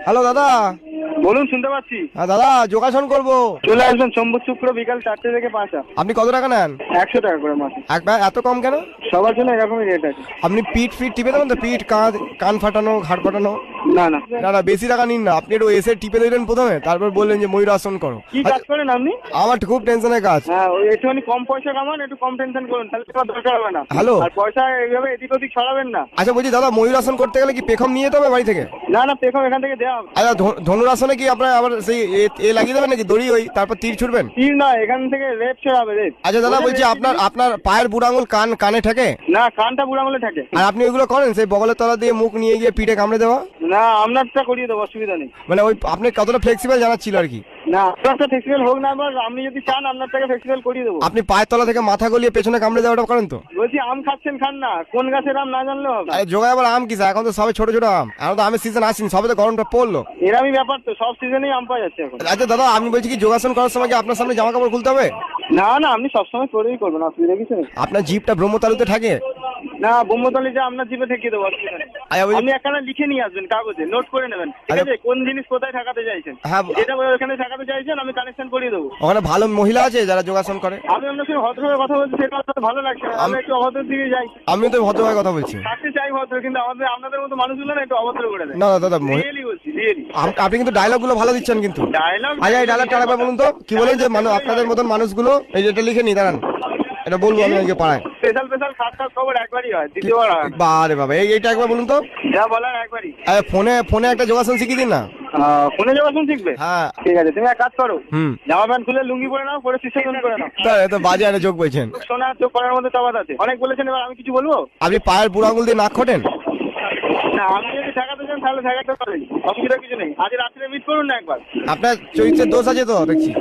Hello দাদা। বলুন, শুনতে পাচ্ছি। হ্যাঁ দাদা, যোগাসন করবো। চলে আসবেন সোমবার শুক্র বিকাল 4টে থেকে 5টা। আপনি কত টাকা নেন? 100 টাকা করে মাসে। একবার এত কম কেন? সবার জন্য এরকমই রেট আছে। আপনি পিঠ টিপে দেবেন তো? পিঠ, কাঁধ, কান ফাটানো, ঘাড় ফাটানো? না না না না, বেশি টাকা নিন না। আপনি একটু এসে টিপে দিলেন প্রথমে, তারপর বললেন যে ময়ূরাসন করো। কি কাজ করেন আপনি? আমার খুব টেনশনের কাজ। হ্যাঁ, ওই একটুখানি কম পয়সা কামান, একটু কম টেনশন করুন, তাহলে তোমার দরকার হবে না। হ্যালো। আর পয়সা এইভাবে এদিক ওদিক ছড়াবেন না। আচ্ছা বলছি দাদা, ময়ূরাসন করতে গেলে কি পেখম নিয়ে যেতে হবে বাড়ি থেকে? না না, পেখম এখান থেকে দেওয়া হবে। আচ্ছা, ধনুরাসনে কি আপনার আবার সেই লাগিয়ে দেবেন নাকি দড়ি, ওই তারপর তীর ছুটবেন? তীর না, এখান থেকে রেপ ছড়াবে, রেপ। আচ্ছা দাদা বলছি, আপনার পায়ের বুড়ো আঙুল কানে থাকে? না, কানটা বুড়ো আঙুলে থাকে। আর আপনি ওইগুলো করেন, সেই বগলের তলা দিয়ে মুখ নিয়ে গিয়ে পিঠে কামড়ে দেওয়া? না, আপনারটা করিয়ে দেবো, অসুবিধা নেই। মানে ওই আপনি কতটা ফ্লেক্সিবল জানাচ্ছিল আর কি। না, আপনারটা ফ্লেক্সিবল হোক না, আবার আপনি যদি চান আপনারটাকে ফ্লেক্সিবল করিয়ে দেবো। আপনি পায়ের তলা থেকে মাথা গলিয়ে পেছনে কামড়ে দেওয়াটা করেন তো? বলছি, আম খাচ্ছেন, খান না, কোন গাছের আম না জানলেও হবে। আরে জোগায় আবার আম কিসা? এখন তো সবে ছোট ছোট আম, এখন তো আমের সিজন আসেনি, সবে তো গরমটা পড়লো। এরমই ব্যাপার তো, সব সিজনেই আম পাওয়া যাচ্ছে এখন। আচ্ছা দাদা, আমি বলছি কি, যোগাসন করার সময় কি আপনার সামনে জামা কাপড় খুলতে হবে? না না, আপনি সবসময় করেই করবেন, অসুবিধা কিছু নেই। আপনার জিপটা ব্রহ্মতালুতে থাকে? না, বোম্বতলি যে আপনার জিপে ঠেকিয়ে দেবো, অসুবিধা নেই। আচ্ছা, আপনি একখানা লিখে নিয়ে আসবেন কাগজে, নোট করে নেবেন, ঠিক আছে? কোন জিনিস কোথায় ঠাকাতে চাইছেন, হ্যাঁ। যেটা ওখানে ঠাকাতে চাইছেন আমি কানেকশন করিয়ে দেবো। ওখানে ভালো মহিলা আছে যারা যোগাসন করে? আমি আপনার সঙ্গে ভদ্রভাবে কথা বলছি, সেটা আপনার ভালো লাগছে না। আমি একটু অভদ্রের দিকে যাই। আমিও তো ভদ্রভাবে কথা বলছি। থাকতে চাই ভদ্র, কিন্তু আপনাদের মতো মানুষগুলো না একটু অভদ্র করে দেয়। না দাদা, রিয়েলি বলছি, রিয়েলি। আপনি কিন্তু ডায়লগ গুলো ভালো দিচ্ছেন কিন্তু। ডায়লগ? আচ্ছা, এই ডায়লগটা আরেকবার বলুন তো, কি বলেন যে আপনাদের মতন মানুষগুলো, এই যেটা লিখে নি দাঁড়ান, এটা বলবো আমি আজকে পাড়ায়। স্পেশাল স্পেশাল খাট খবর একবারই হয়, দ্বিতীয়বার হয় না। বারে বাবা, এইটা একবার বলুন তো। যা বলার একবারই। ফোনে একটা যোগাসন শিখিয়ে দিন না। ফোনে যোগাসন শিখবে? হ্যাঁ ঠিক আছে, তুমি এক কাজ করো, হুম জামা প্যান্ট খুলে লুঙ্গি পরে নাও, পরে সিস্টেম করে নাও। তা এত বাজে একটা যোগ বলছেন। সোনা চোখ করার মধ্যে তফাৎ আছে, অনেক বলেছেন, এবার আমি কিছু বলবো? আপনি পায়ের বুড়ো আঙুল দিয়ে নাক খোটেন? না, আপনি যদি ঠেকাতে চান তাহলে ঠেকাতে পারেন, অসুবিধা কিছু নেই। আজ রাত্রে মিট করুন না একবার। আপনার চরিত্রের দোষ আছে তো দেখছি।